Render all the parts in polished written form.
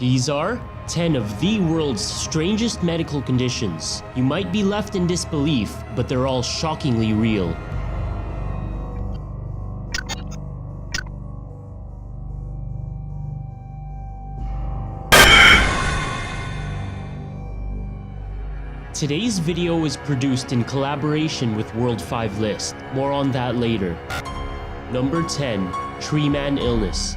These are 10 of the world's strangest medical conditions. You might be left in disbelief, but they're all shockingly real. Today's video is produced in collaboration with World 5 List. More on that later. Number 10. Tree Man Illness.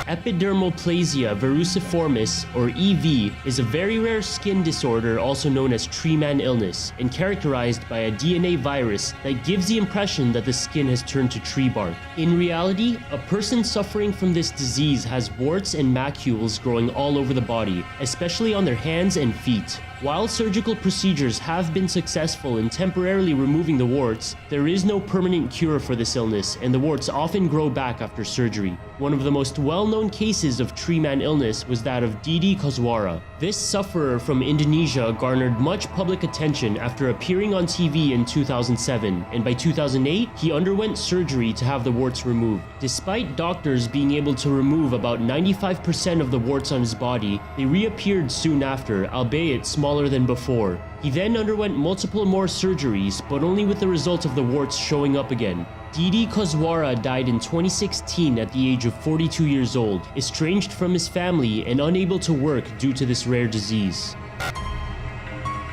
Epidermoplasia verruciformis, or EV, is a very rare skin disorder also known as tree man illness and characterized by a DNA virus that gives the impression that the skin has turned to tree bark. In reality, a person suffering from this disease has warts and macules growing all over the body, especially on their hands and feet. While surgical procedures have been successful in temporarily removing the warts, there is no permanent cure for this illness, and the warts often grow back after surgery. One of the most well-known cases of tree man illness was that of Didi Kozwara. This sufferer from Indonesia garnered much public attention after appearing on TV in 2007, and by 2008, he underwent surgery to have the warts removed. Despite doctors being able to remove about 95% of the warts on his body, they reappeared soon after, albeit smaller than before. He then underwent multiple more surgeries, but only with the result of the warts showing up again. Didi Kozwara died in 2016 at the age of 42 years old, estranged from his family and unable to work due to this rare disease.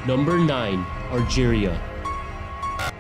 Number 9. Argyria.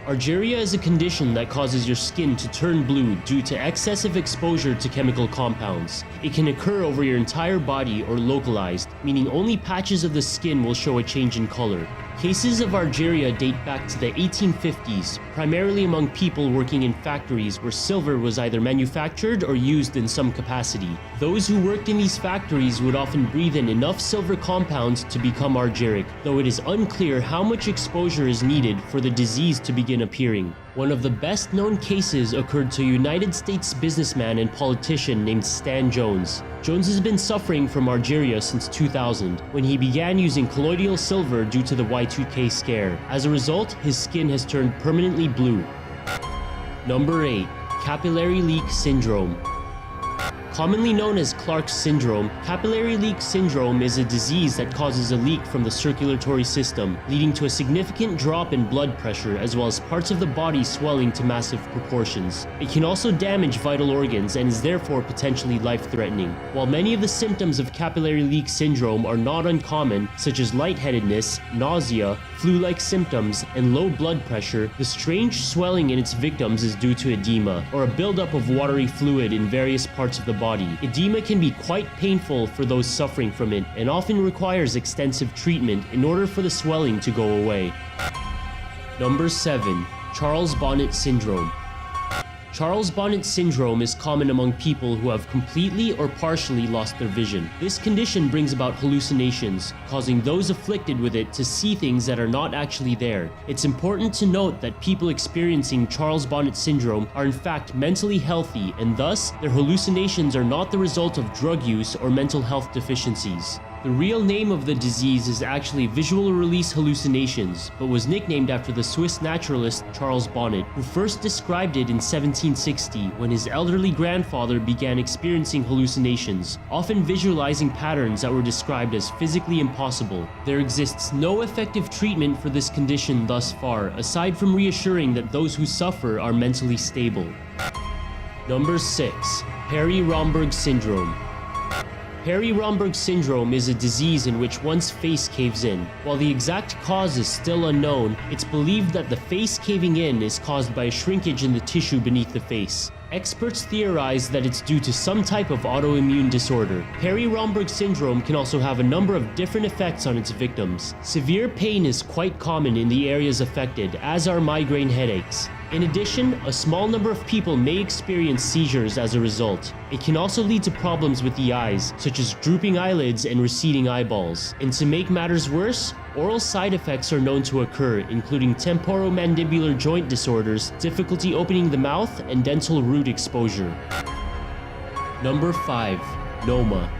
Argyria is a condition that causes your skin to turn blue due to excessive exposure to chemical compounds. It can occur over your entire body or localized, meaning only patches of the skin will show a change in color. Cases of Argyria date back to the 1850s, primarily among people working in factories where silver was either manufactured or used in some capacity. Those who worked in these factories would often breathe in enough silver compounds to become argyric, though it is unclear how much exposure is needed for the disease to begin appearing. One of the best known cases occurred to a United States businessman and politician named Stan Jones. Jones has been suffering from Argyria since 2000, when he began using colloidal silver due to the Y2K scare. As a result, his skin has turned permanently blue. Number 8. Capillary leak syndrome. Commonly known as Clark's syndrome, capillary leak syndrome is a disease that causes a leak from the circulatory system, leading to a significant drop in blood pressure as well as parts of the body swelling to massive proportions. It can also damage vital organs and is therefore potentially life-threatening. While many of the symptoms of capillary leak syndrome are not uncommon, such as lightheadedness, nausea, flu-like symptoms, and low blood pressure, the strange swelling in its victims is due to edema, or a buildup of watery fluid in various parts of the body. Edema can be quite painful for those suffering from it and often requires extensive treatment in order for the swelling to go away. Number 7. Charles Bonnet syndrome. Charles Bonnet syndrome is common among people who have completely or partially lost their vision. This condition brings about hallucinations, causing those afflicted with it to see things that are not actually there. It's important to note that people experiencing Charles Bonnet syndrome are in fact mentally healthy, and thus their hallucinations are not the result of drug use or mental health deficiencies. The real name of the disease is actually visual release hallucinations, but was nicknamed after the Swiss naturalist Charles Bonnet, who first described it in 1760 when his elderly grandfather began experiencing hallucinations, often visualizing patterns that were described as physically impossible. There exists no effective treatment for this condition thus far, aside from reassuring that those who suffer are mentally stable. Number 6. Perry-Romberg syndrome. Perry-Romberg syndrome is a disease in which one's face caves in. While the exact cause is still unknown, it's believed that the face caving in is caused by a shrinkage in the tissue beneath the face. Experts theorize that it's due to some type of autoimmune disorder. Perry-Romberg syndrome can also have a number of different effects on its victims. Severe pain is quite common in the areas affected, as are migraine headaches. In addition, a small number of people may experience seizures as a result. It can also lead to problems with the eyes, such as drooping eyelids and receding eyeballs. And to make matters worse, oral side effects are known to occur, including temporomandibular joint disorders, difficulty opening the mouth, and dental root exposure. Number 5. Noma.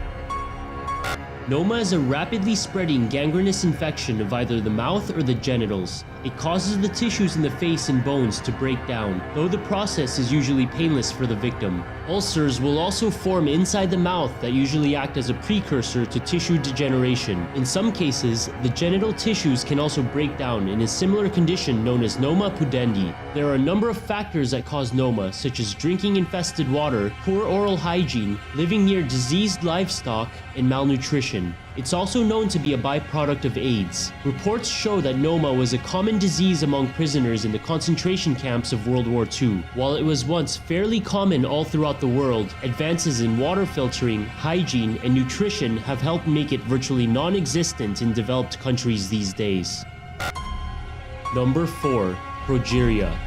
Noma is a rapidly spreading gangrenous infection of either the mouth or the genitals. It causes the tissues in the face and bones to break down, though the process is usually painless for the victim. Ulcers will also form inside the mouth that usually act as a precursor to tissue degeneration. In some cases, the genital tissues can also break down in a similar condition known as noma pudendi. There are a number of factors that cause noma, such as drinking infested water, poor oral hygiene, living near diseased livestock, and malnutrition. It's also known to be a byproduct of AIDS. Reports show that noma was a common disease among prisoners in the concentration camps of World War II. While it was once fairly common all throughout the world, advances in water filtering, hygiene, and nutrition have helped make it virtually non-existent in developed countries these days. Number 4. Progeria.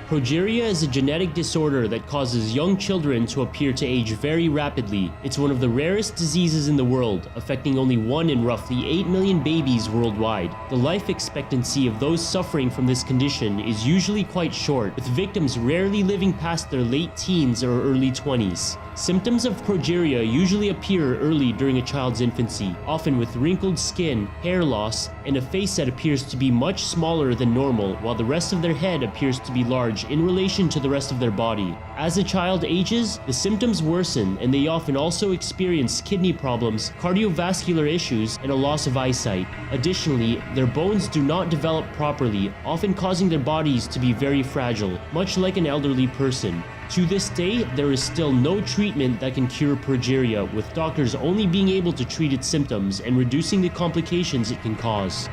Progeria is a genetic disorder that causes young children to appear to age very rapidly. It's one of the rarest diseases in the world, affecting only 1 in roughly 8 million babies worldwide. The life expectancy of those suffering from this condition is usually quite short, with victims rarely living past their late teens or early 20s. Symptoms of progeria usually appear early during a child's infancy, often with wrinkled skin, hair loss, and a face that appears to be much smaller than normal, while the rest of their head appears to be large in relation to the rest of their body. As a child ages, the symptoms worsen, and they often also experience kidney problems, cardiovascular issues, and a loss of eyesight. Additionally, their bones do not develop properly, often causing their bodies to be very fragile, much like an elderly person. To this day, there is still no treatment that can cure progeria, with doctors only being able to treat its symptoms and reducing the complications it can cause.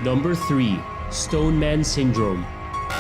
Number 3. Stone Man Syndrome.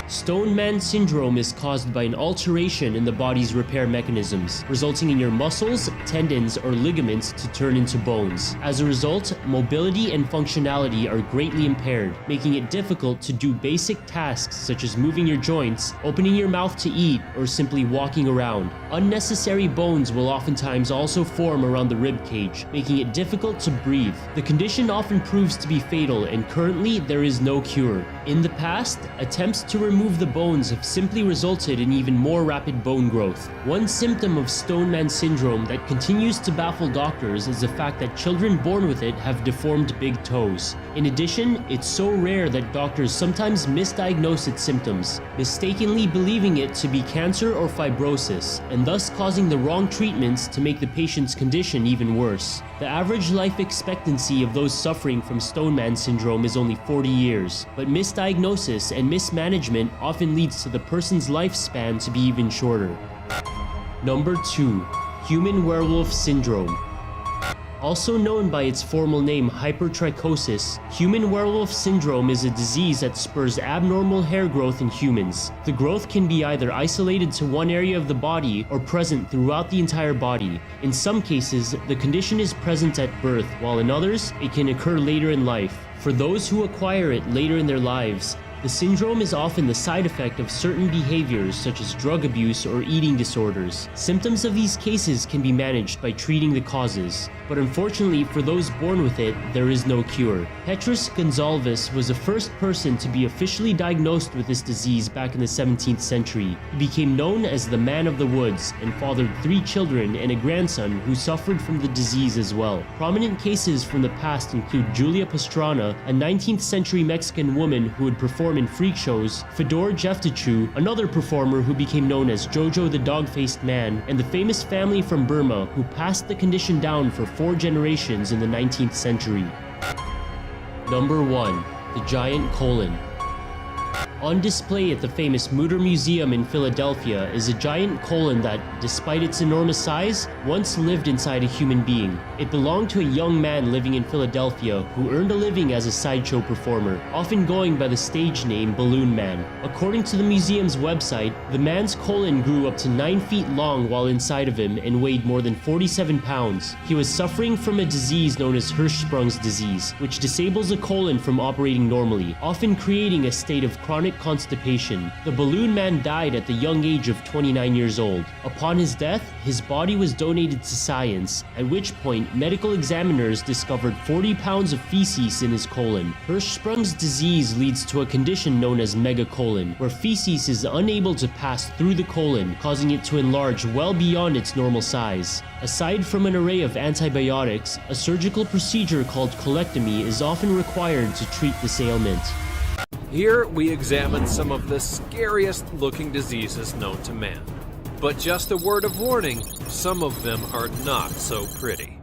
Stone Man Syndrome is caused by an alteration in the body's repair mechanisms, resulting in your muscles, tendons, or ligaments to turn into bones. As a result, mobility and functionality are greatly impaired, making it difficult to do basic tasks such as moving your joints, opening your mouth to eat, or simply walking around. Unnecessary bones will oftentimes also form around the rib cage, making it difficult to breathe. The condition often proves to be fatal, and currently there is no cure. In the past, attempts to remove the bones have simply resulted in even more rapid bone growth. One symptom of Stone Man Syndrome that continues to baffle doctors is the fact that children born with it have deformed big toes. In addition, it's so rare that doctors sometimes misdiagnose its symptoms, mistakenly believing it to be cancer or fibrosis, and thus causing the wrong treatments to make the patient's condition even worse. The average life expectancy of those suffering from Stone Man Syndrome is only 40 years, but misdiagnosis and mismanagement often leads to the person's lifespan to be even shorter. Number 2. Human Werewolf Syndrome. Also known by its formal name hypertrichosis, human werewolf syndrome is a disease that spurs abnormal hair growth in humans. The growth can be either isolated to one area of the body or present throughout the entire body. In some cases, the condition is present at birth, while in others, it can occur later in life. For those who acquire it later in their lives, the syndrome is often the side effect of certain behaviors such as drug abuse or eating disorders. Symptoms of these cases can be managed by treating the causes, but unfortunately for those born with it, there is no cure. Petrus Gonzalez was the first person to be officially diagnosed with this disease back in the 17th century. He became known as the Man of the Woods and fathered 3 children and a grandson who suffered from the disease as well. Prominent cases from the past include Julia Pastrana, a 19th century Mexican woman who would perform in freak shows, Fedor Jeftichu, another performer who became known as Jojo the Dog-Faced Man, and the famous family from Burma who passed the condition down for 4 generations in the 19th century. Number 1. The Giant Colon. On display at the famous Mutter Museum in Philadelphia is a giant colon that, despite its enormous size, once lived inside a human being. It belonged to a young man living in Philadelphia who earned a living as a sideshow performer, often going by the stage name Balloon Man. According to the museum's website, the man's colon grew up to 9 feet long while inside of him and weighed more than 47 pounds. He was suffering from a disease known as Hirschsprung's disease, which disables a colon from operating normally, often creating a state of chronic constipation. The Balloon Man died at the young age of 29 years old. Upon his death, his body was donated to science, at which point medical examiners discovered 40 pounds of feces in his colon. Hirschsprung's disease leads to a condition known as megacolon, where feces is unable to pass through the colon, causing it to enlarge well beyond its normal size. Aside from an array of antibiotics, a surgical procedure called colectomy is often required to treat this ailment. Here we examine some of the scariest looking diseases known to man. But just a word of warning, some of them are not so pretty.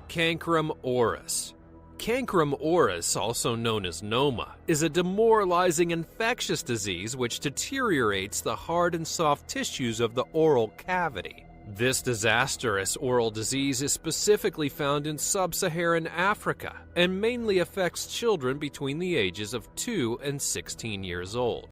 Cancrum oris. Cancrum oris, also known as noma, is a demoralizing infectious disease which deteriorates the hard and soft tissues of the oral cavity. This disastrous oral disease is specifically found in sub-Saharan Africa and mainly affects children between the ages of 2 and 16 years old.